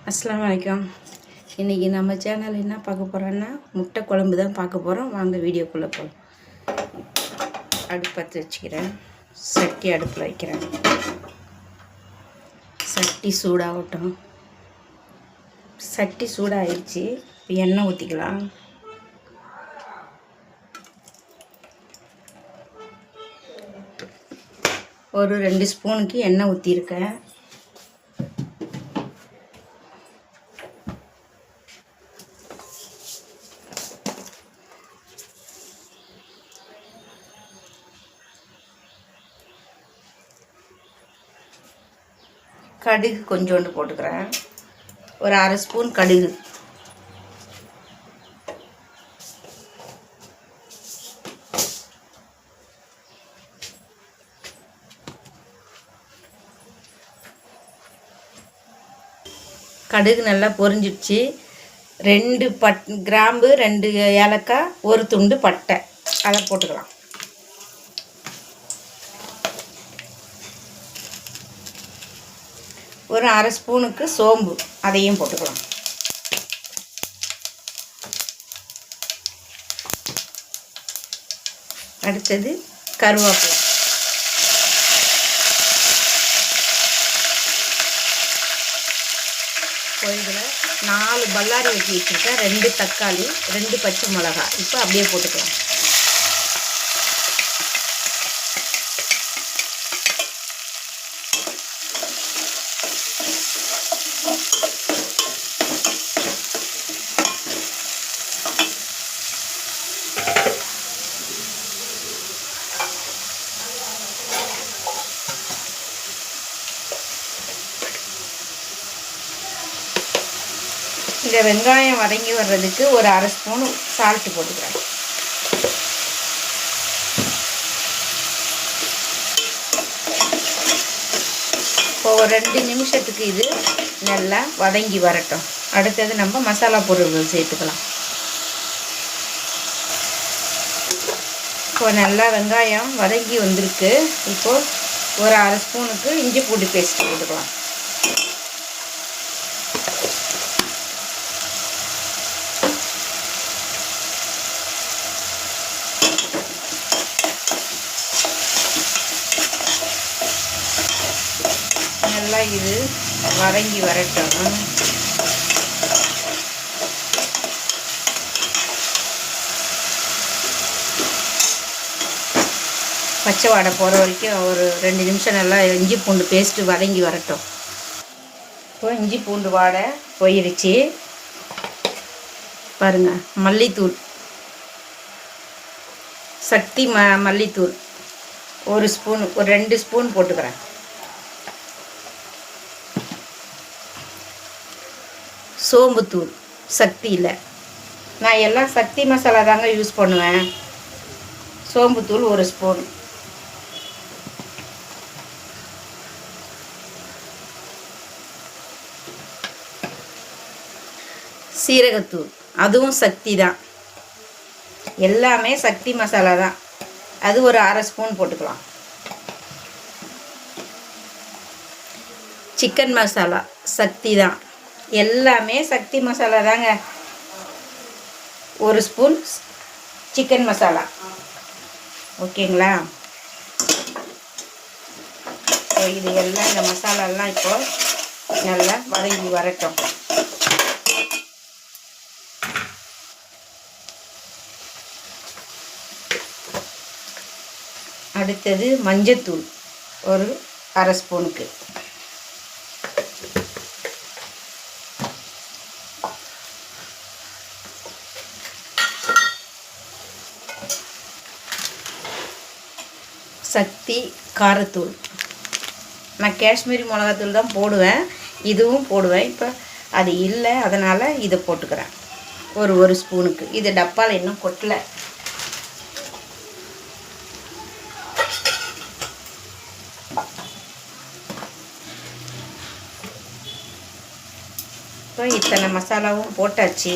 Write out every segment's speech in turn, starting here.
அஸ்ஸலாமு அலைக்கும். இன்றைக்கி நம்ம சேனல் என்ன பார்க்க போகிறோன்னா முட்டை குழம்பு தான் பார்க்க போகிறோம். வாங்க வீடியோக்குள்ளே போகலாம். அடுப்பு பற்ற வச்சுக்கிறேன். சட்டி அடுப்பில் வைக்கிறேன். சட்டி சூடாகட்டும். சட்டி சூடாகிடுச்சு. எண்ணெய் ஊற்றிக்கலாம். ஒரு 2 ஸ்பூனுக்கு எண்ணெய் ஊற்றிருக்கேன். கடுகு கொஞ்சோண்டு போட்டுக்கிறேன். ஒரு 1/2 ஸ்பூன் கடுகு. கடுகு நல்லா பொரிஞ்சிடுச்சு. 2 கிராம்பு, 2 ஏலக்காய், ஒரு துண்டு பட்டை, அதை போட்டுக்கலாம். ஒரு 1/2 ஸ்பூனுக்கு சோம்பு, அதையும் போட்டுக்கலாம். அடுத்தது கருவேப்பிலை. இதில் 4 பல்லாரி வெட்டி வச்சுருக்கேன். 2 தக்காளி, 2 பச்சை மிளகாய். இப்போ அப்படியே போட்டுக்கலாம். இந்த வெங்காயம் வதங்கி வர்றதுக்கு ஒரு 1/2 ஸ்பூன் சால்ட்டு போட்டுக்கிறேன். இப்போ ஒரு 2 நிமிஷத்துக்கு இது நல்லா வதங்கி வரட்டும். அடுத்தது நம்ம மசாலா பொருட்கள் சேர்த்துக்கலாம். இப்போ நல்லா வெங்காயம் வதங்கி வந்திருக்கு. இப்போது ஒரு 1/2 ஸ்பூனுக்கு இஞ்சி பூண்டு பேஸ்ட் போட்டுக்கலாம். நல்லா இது வதங்கி வரட்டும். பச்சை வாடை போகிற வரைக்கும் ஒரு 2 நிமிஷம் நல்லா இஞ்சி பூண்டு பேஸ்ட்டு வதங்கி வரட்டும். இப்போ இஞ்சி பூண்டு வாடை போயிடுச்சு. பாருங்கள், மல்லித்தூள், சக்தி மல்லித்தூள் ஒரு ஸ்பூன், ஒரு 2 ஸ்பூன் போட்டுக்கிறேன். சோம்புத்தூள் சக்தியில், நான் எல்லாம் சக்தி மசாலா தாங்க யூஸ் பண்ணுவேன். சோம்புத்தூள் ஒரு ஸ்பூன். சீரகத்தூள், அதுவும் சக்தி தான். எல்லாமே சக்தி மசாலா தான். அது ஒரு 1/2 ஸ்பூன் போட்டுக்கலாம். சிக்கன் மசாலா சக்தி தான். எல்லாமே சக்தி மசாலா தாங்க. ஒரு ஸ்பூன் சிக்கன் மசாலா. ஓகேங்களா? இது எல்லாம், இந்த மசாலாலாம் இப்போ நல்லா வதங்கி வரட்டும். அடுத்தது மஞ்சத்தூள் ஒரு 1/2 ஸ்பூனுக்கு. சக்தி காரத்தூள், நான் காஷ்மீரி மிளகாத்தூள் தான் போடுவேன், இதுவும் போடுவேன். இப்போ அது இல்லை, அதனால் இதை போட்டுக்கிறேன் ஒரு ஸ்பூனுக்கு. இது டப்பாவில் இன்னும் கொட்டலை. இப்போ இத்தனை மசாலாவும் போட்டாச்சு.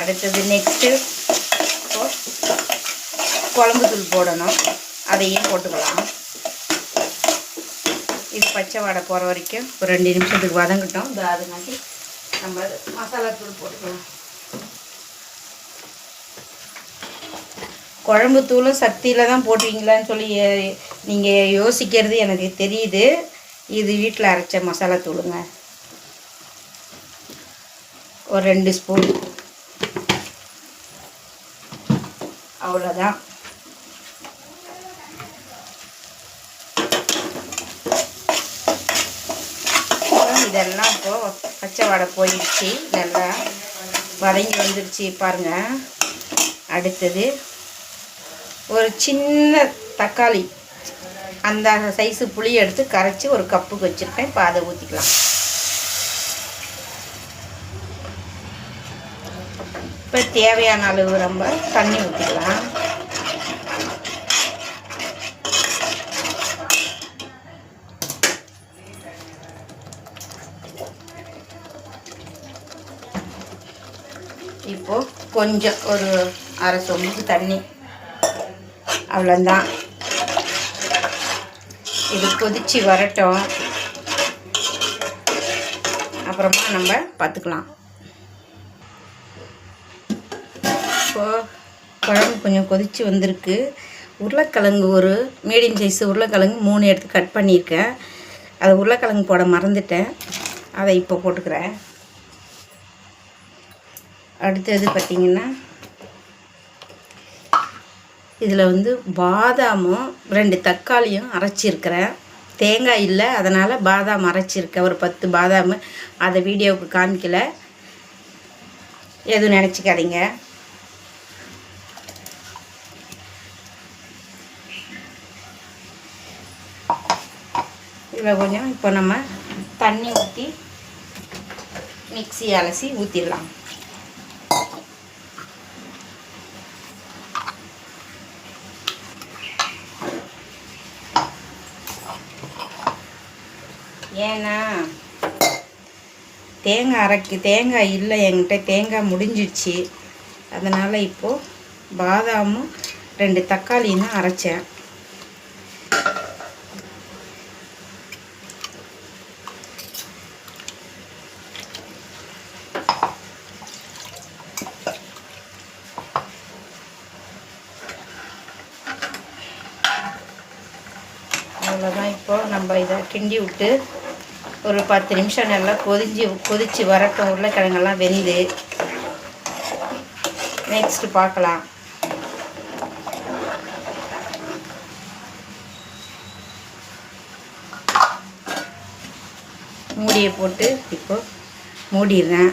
அடுத்தது நெக்ஸ்ட்டு குழம்புத்தூள் போடணும். அதையும் போட்டுக்கலாம். இது பச்சை வாடை போகிற வரைக்கும் ஒரு 2 நிமிஷத்துக்கு வதங்கட்டும். அதுனாக்கி நம்ம மசாலாத்தூள் போட்டுக்கலாம். குழம்பு தூளும் சக்தியில் தான் போட்டுவீங்களான்னு சொல்லி நீங்கள் யோசிக்கிறது எனக்கு தெரியுது. இது வீட்டில் அரைச்ச மசாலாத்தூளுங்க. ஒரு 2 ஸ்பூன், அவ்வளோதான். இதெல்லாம் இப்போது பச்சை வாடை போயிடுச்சு, நல்லா வதங்கி வந்துடுச்சு பாருங்கள். அடுத்தது ஒரு சின்ன தக்காளி, அந்த சைஸு புளி எடுத்து கரைச்சி ஒரு கப்புக்கு வச்சுருக்கேன். இப்போ அதை ஊற்றிக்கலாம். இப்போ தேவையான அளவு நம்ம தண்ணி ஊற்றிக்கலாம். இப்போது கொஞ்சம் ஒரு அரை சொம்பு தண்ணி, அவ்வளோதான். இது கொதித்து வரட்டும், அப்புறமா நம்ம பார்த்துக்கலாம். இப்போது குழம்பு கொஞ்சம் கொதித்து வந்திருக்கு. உருளைக்கிழங்கு ஒரு மீடியம் சைஸு உருளைக்கிழங்கு 3 எடுத்து கட் பண்ணியிருக்கேன். அதை உருளைக்கிழங்கு போட மறந்துட்டேன், அதை இப்போ போட்டுக்கிறேன். அடுத்தது பார்த்திங்கன்னா இதில் வந்து பாதாமும் 2 தக்காளியும் அரைச்சிருக்கிறேன். தேங்காய் இல்லை, அதனால் பாதாம் அரைச்சிருக்கேன். ஒரு 10 பாதாம். அதை வீடியோவுக்கு காமிக்கலை, எதுவும் நினச்சிக்காதீங்க. இதில் கொஞ்சம் இப்போ நம்ம தண்ணி ஊற்றி மிக்ஸி அலசி ஊற்றிடலாம். ஏன்னா தேங்காய் இல்லை என்கிட்ட, தேங்காய் முடிஞ்சிடுச்சு. அதனால் இப்போது பாதாமும் 2 தக்காளியும் தான் அரைச்சேன். அவ்வளோதான். இப்போது நம்ம இதை கிண்டி விட்டு ஒரு 10 நிமிஷம் நல்லா கொதித்து வரட்டும். உருளைக்கிழங்கெல்லாம் வெந்து நெக்ஸ்ட்டு பார்க்கலாம். மூடியை போட்டு இப்போ மூடிடுறேன்.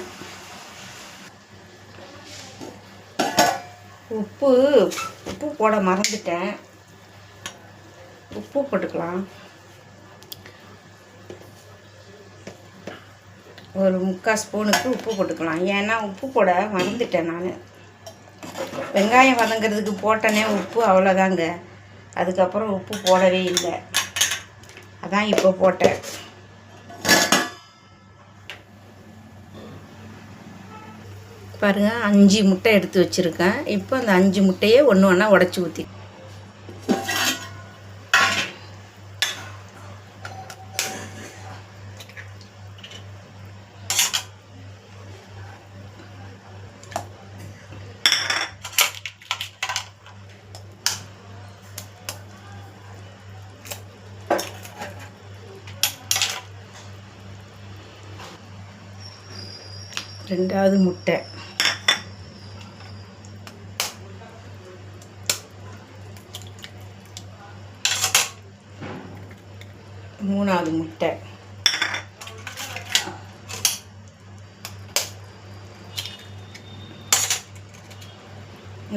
உப்பு போட மறந்துட்டேன், உப்பு போட்டுக்கலாம். ஒரு 3/4 ஸ்பூனுக்கு உப்பு போட்டுக்கலாம். ஏன்னா உப்பு போட மறந்துட்டேன் நான். வெங்காயம் வதங்கிறதுக்கு போட்டனே உப்பு, அவ்வளோதாங்க. அதுக்கப்புறம் உப்பு போடவே இல்லை, அதான் இப்போ போட்டேன். பாருங்கள், 5 முட்டை எடுத்து வச்சுருக்கேன். இப்போ அந்த 5 முட்டையே ஒன்று ஒன்றா உடச்சி ஊற்றி ரெண்டாவது முட்டை, மூணாவது முட்டை,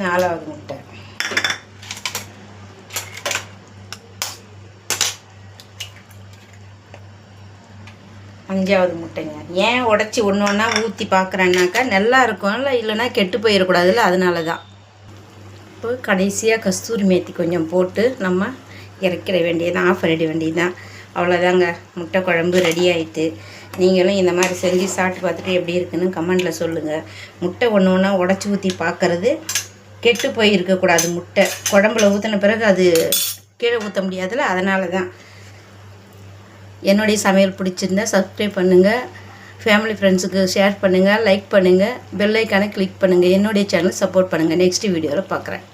நாலாவது முட்டை, அஞ்சாவது முட்டைங்க. ஏன் உடச்சி ஒன்று ஒன்றா ஊற்றி பார்க்குறேன்னாக்கா நல்லா இருக்கும்ல, இல்லைன்னா கெட்டு போயிடக்கூடாதுல்ல, அதனால தான். இப்போ கடைசியாக கஸ்தூரி மேத்தி கொஞ்சம் போட்டு நம்ம இறக்கிட வேண்டியதான், ஆஃப் பண்ணிட வேண்டியதுதான். அவ்வளோதாங்க, முட்டை குழம்பு ரெடி ஆகிட்டு. நீங்களும் இந்த மாதிரி செஞ்சு சாப்பிட்டு பார்த்துட்டு எப்படி இருக்குன்னு கமெண்டில் சொல்லுங்கள். முட்டை ஒன்று ஒன்றா உடச்சி ஊற்றி பார்க்குறது கெட்டு போய் இருக்கக்கூடாது. முட்டை குழம்புல ஊற்றின பிறகு அது கீழே ஊற்ற முடியாதுல்ல, அதனால தான். என்னுடைய சமையல் பிடிச்சிருந்தா சப்ஸ்கிரைப் பண்ணுங்கள். ஃபேமிலி ஃப்ரெண்ட்ஸுக்கு ஷேர் பண்ணுங்கள், லைக் பண்ணுங்கள், பெல் ஐக்கானை கிளிக் பண்ணுங்கள். என்னுடைய சேனல் சப்போர்ட் பண்ணுங்கள். நெக்ஸ்ட் வீடியோவில் பார்க்குறேன்.